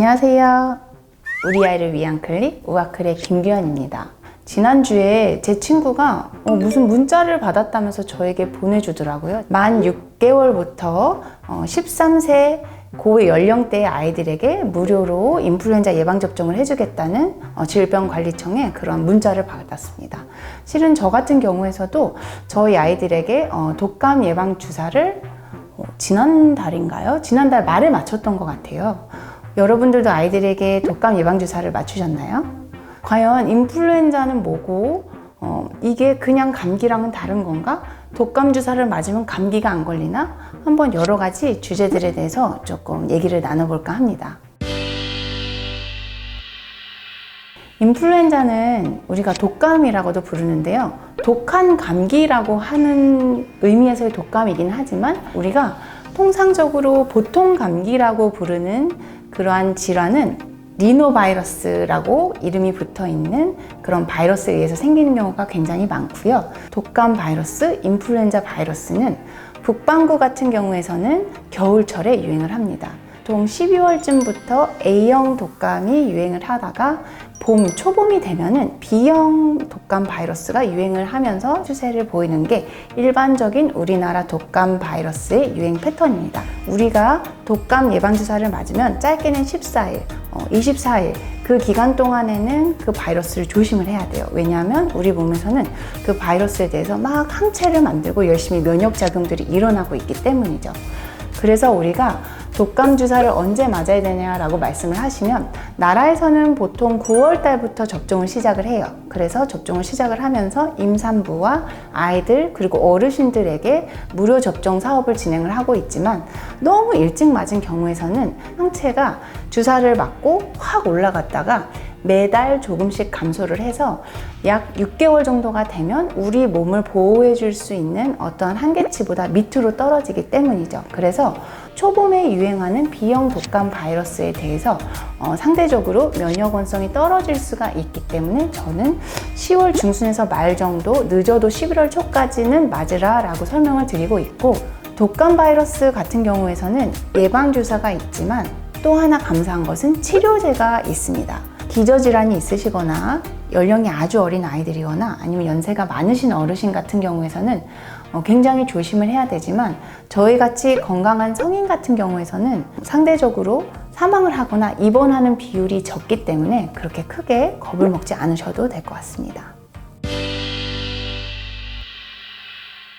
안녕하세요. 우리 아이를 위한 클릭 우아클의 김규현입니다. 지난주에 제 친구가 무슨 문자를 받았다면서 저에게 보내주더라고요. 만 6개월부터 13세 고 연령대의 아이들에게 무료로 인플루엔자 예방접종을 해주겠다는 질병관리청에 그런 문자를 받았습니다. 실은 저 같은 경우에서도 저희 아이들에게 독감 예방 주사를 지난달인가요? 지난달 말에 맞췄던 것 같아요. 여러분들도 아이들에게 독감 예방 주사를 맞추셨나요? 과연 인플루엔자는 뭐고 이게 그냥 감기랑은 다른 건가? 독감 주사를 맞으면 감기가 안 걸리나? 한번 여러 가지 주제들에 대해서 조금 얘기를 나눠볼까 합니다. 인플루엔자는 우리가 독감이라고도 부르는데요. 독한 감기라고 하는 의미에서의 독감이긴 하지만 우리가 통상적으로 보통 감기라고 부르는 그러한 질환은 리노바이러스라고 이름이 붙어 있는 그런 바이러스에 의해서 생기는 경우가 굉장히 많고요. 독감 바이러스, 인플루엔자 바이러스는 북반구 같은 경우에서는 겨울철에 유행을 합니다. 보통 12월쯤부터 A형 독감이 유행을 하다가 봄, 초봄이 되면은 B형 독감 바이러스가 유행을 하면서 추세를 보이는 게 일반적인 우리나라 독감 바이러스의 유행 패턴입니다. 우리가 독감 예방주사를 맞으면 짧게는 14일, 24일 그 기간 동안에는 그 바이러스를 조심을 해야 돼요. 왜냐하면 우리 몸에서는 그 바이러스에 대해서 막 항체를 만들고 열심히 면역작용들이 일어나고 있기 때문이죠. 그래서 우리가 독감 주사를 언제 맞아야 되냐라고 말씀을 하시면 나라에서는 보통 9월 달부터 접종을 시작을 해요. 그래서 접종을 시작을 하면서 임산부와 아이들 그리고 어르신들에게 무료 접종 사업을 진행을 하고 있지만 너무 일찍 맞은 경우에서는 항체가 주사를 맞고 확 올라갔다가 매달 조금씩 감소를 해서 약 6개월 정도가 되면 우리 몸을 보호해 줄 수 있는 어떠한 한계치보다 밑으로 떨어지기 때문이죠. 그래서 초봄에 유행하는 B형 독감 바이러스에 대해서 상대적으로 면역원성이 떨어질 수가 있기 때문에 저는 10월 중순에서 말 정도, 늦어도 11월 초까지는 맞으라 라고 설명을 드리고 있고, 독감 바이러스 같은 경우에서는 예방주사가 있지만 또 하나 감사한 것은 치료제가 있습니다. 기저질환이 있으시거나 연령이 아주 어린 아이들이거나 아니면 연세가 많으신 어르신 같은 경우에서는 굉장히 조심을 해야 되지만 저희같이 건강한 성인 같은 경우에서는 상대적으로 사망을 하거나 입원하는 비율이 적기 때문에 그렇게 크게 겁을 먹지 않으셔도 될 것 같습니다.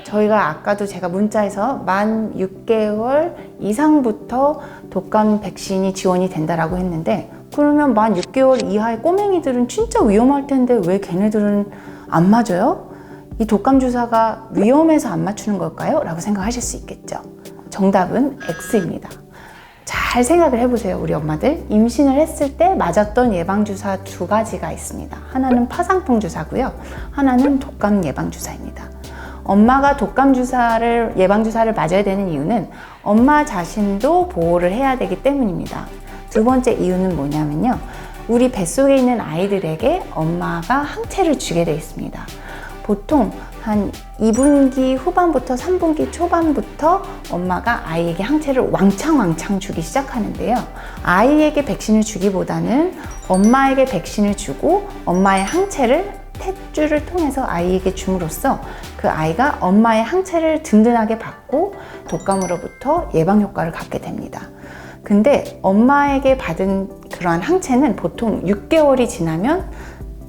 저희가 아까도 제가 문자에서 만 6개월 이상부터 독감 백신이 지원이 된다라고 했는데, 그러면 만 6개월 이하의 꼬맹이들은 진짜 위험할 텐데 왜 걔네들은 안 맞아요? 이 독감 주사가 위험해서 안 맞추는 걸까요? 라고 생각하실 수 있겠죠. 정답은 X입니다. 잘 생각을 해보세요, 우리 엄마들. 임신을 했을 때 맞았던 예방주사 두 가지가 있습니다. 하나는 파상풍 주사고요. 하나는 독감 예방주사입니다. 엄마가 독감 주사를 예방주사를 맞아야 되는 이유는 엄마 자신도 보호를 해야 되기 때문입니다. 두 번째 이유는 뭐냐면요, 우리 뱃속에 있는 아이들에게 엄마가 항체를 주게 되어 있습니다. 보통 한 2분기 후반부터 3분기 초반부터 엄마가 아이에게 항체를 왕창 주기 시작하는데요. 아이에게 백신을 주기보다는 엄마에게 백신을 주고 엄마의 항체를 탯줄을 통해서 아이에게 줌으로써 그 아이가 엄마의 항체를 든든하게 받고 독감으로부터 예방 효과를 갖게 됩니다. 근데 엄마에게 받은 그러한 항체는 보통 6개월이 지나면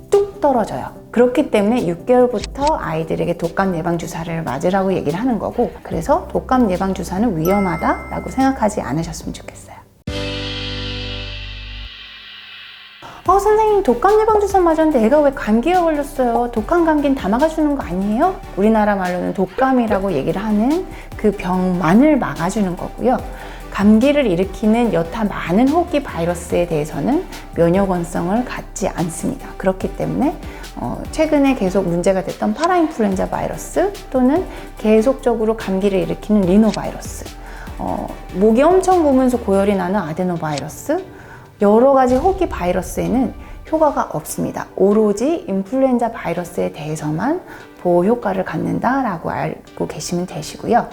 뚝 떨어져요. 그렇기 때문에 6개월부터 아이들에게 독감 예방주사를 맞으라고 얘기를 하는 거고, 그래서 독감 예방주사는 위험하다라고 생각하지 않으셨으면 좋겠어요. 선생님, 독감 예방주사 맞았는데 애가 왜 감기가 걸렸어요? 독한 감기는 다 막아주는 거 아니에요? 우리나라 말로는 독감이라고 얘기를 하는 그 병만을 막아주는 거고요. 감기를 일으키는 여타 많은 호기 바이러스에 대해서는 면역원성을 갖지 않습니다. 그렇기 때문에 최근에 계속 문제가 됐던 파라인플루엔자 바이러스 또는 계속적으로 감기를 일으키는 리노바이러스, 목이 엄청 부으면서 고열이 나는 아데노바이러스, 여러 가지 호기 바이러스에는 효과가 없습니다. 오로지 인플루엔자 바이러스에 대해서만 보호 효과를 갖는다라고 알고 계시면 되시고요.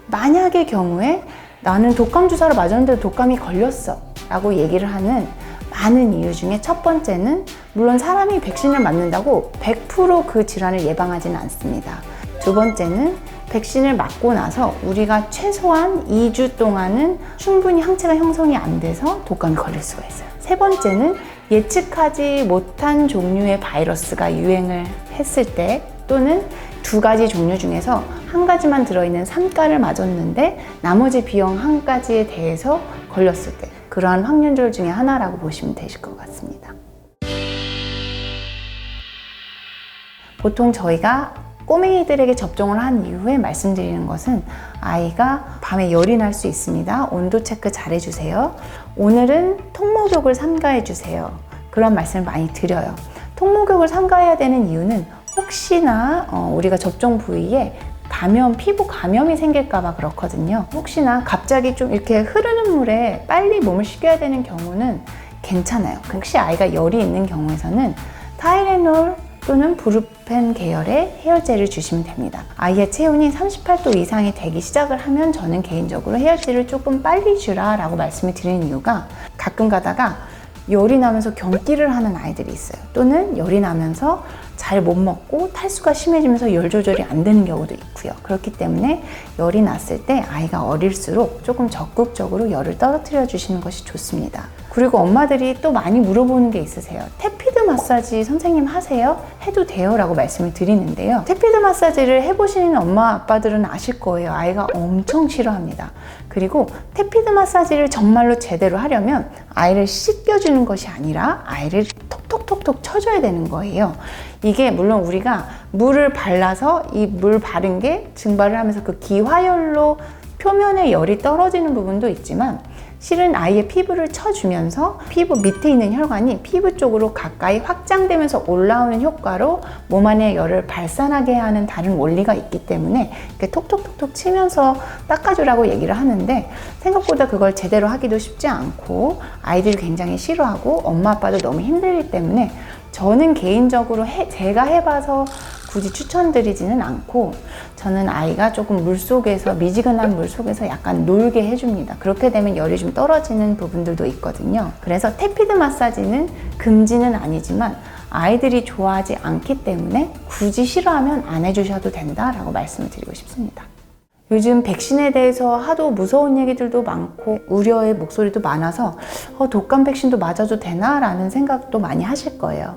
만약의 경우에 나는 독감 주사를 맞았는데 독감이 걸렸어. 라고 얘기를 하는 많은 이유 중에 첫 번째는 물론 사람이 백신을 맞는다고 100% 그 질환을 예방하지는 않습니다. 두 번째는 백신을 맞고 나서 우리가 최소한 2주 동안은 충분히 항체가 형성이 안 돼서 독감이 걸릴 수가 있어요. 세 번째는 예측하지 못한 종류의 바이러스가 유행을 했을 때 또는 두 가지 종류 중에서 한 가지만 들어있는 3가를 맞았는데 나머지 B형 한 가지에 대해서 걸렸을 때 그러한 확률 중에 하나라고 보시면 되실 것 같습니다. 보통 저희가 꼬맹이들에게 접종을 한 이후에 말씀드리는 것은 아이가 밤에 열이 날 수 있습니다. 온도 체크 잘 해주세요. 오늘은 통목욕을 삼가해 주세요. 그런 말씀을 많이 드려요. 통목욕을 삼가해야 되는 이유는 혹시나 우리가 접종 부위에 피부 감염이 생길까봐 그렇거든요. 혹시나 갑자기 좀 이렇게 흐르는 물에 빨리 몸을 식혀야 되는 경우는 괜찮아요. 혹시 아이가 열이 있는 경우에서는 타이레놀 또는 브루펜 계열의 해열제를 주시면 됩니다. 아이의 체온이 38도 이상이 되기 시작을 하면 저는 개인적으로 해열제를 조금 빨리 주라 라고 말씀을 드리는 이유가 가끔 가다가 열이 나면서 경기를 하는 아이들이 있어요. 또는 열이 나면서 잘 못 먹고 탈수가 심해지면서 열 조절이 안 되는 경우도 있고요. 그렇기 때문에 열이 났을 때 아이가 어릴수록 조금 적극적으로 열을 떨어뜨려 주시는 것이 좋습니다. 그리고 엄마들이 또 많이 물어보는 게 있으세요. 테피드 마사지 선생님 하세요? 해도 돼요? 라고 말씀을 드리는데요. 테피드 마사지를 해보시는 엄마 아빠들은 아실 거예요. 아이가 엄청 싫어합니다. 그리고 테피드 마사지를 정말로 제대로 하려면 아이를 씻겨주는 것이 아니라 아이를 톡톡톡톡 쳐줘야 되는 거예요. 이게 물론 우리가 물을 발라서 이 물 바른 게 증발을 하면서 그 기화열로 표면에 열이 떨어지는 부분도 있지만 실은 아이의 피부를 쳐주면서 피부 밑에 있는 혈관이 피부 쪽으로 가까이 확장되면서 올라오는 효과로 몸 안에 열을 발산하게 하는 다른 원리가 있기 때문에 이렇게 톡톡톡톡 치면서 닦아주라고 얘기를 하는데 생각보다 그걸 제대로 하기도 쉽지 않고 아이들이 굉장히 싫어하고 엄마 아빠도 너무 힘들기 때문에 저는 개인적으로 제가 해봐서 굳이 추천드리지는 않고 저는 아이가 조금 물속에서 미지근한 물속에서 약간 놀게 해줍니다. 그렇게 되면 열이 좀 떨어지는 부분들도 있거든요. 그래서 테피드 마사지는 금지는 아니지만 아이들이 좋아하지 않기 때문에 굳이 싫어하면 안 해주셔도 된다라고 말씀을 드리고 싶습니다. 요즘 백신에 대해서 하도 무서운 얘기들도 많고 우려의 목소리도 많아서 독감 백신도 맞아도 되나? 라는 생각도 많이 하실 거예요.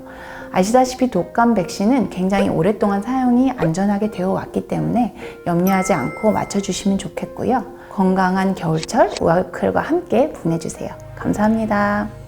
아시다시피 독감 백신은 굉장히 오랫동안 사용이 안전하게 되어 왔기 때문에 염려하지 않고 맞춰주시면 좋겠고요. 건강한 겨울철 우아클과 함께 보내주세요. 감사합니다.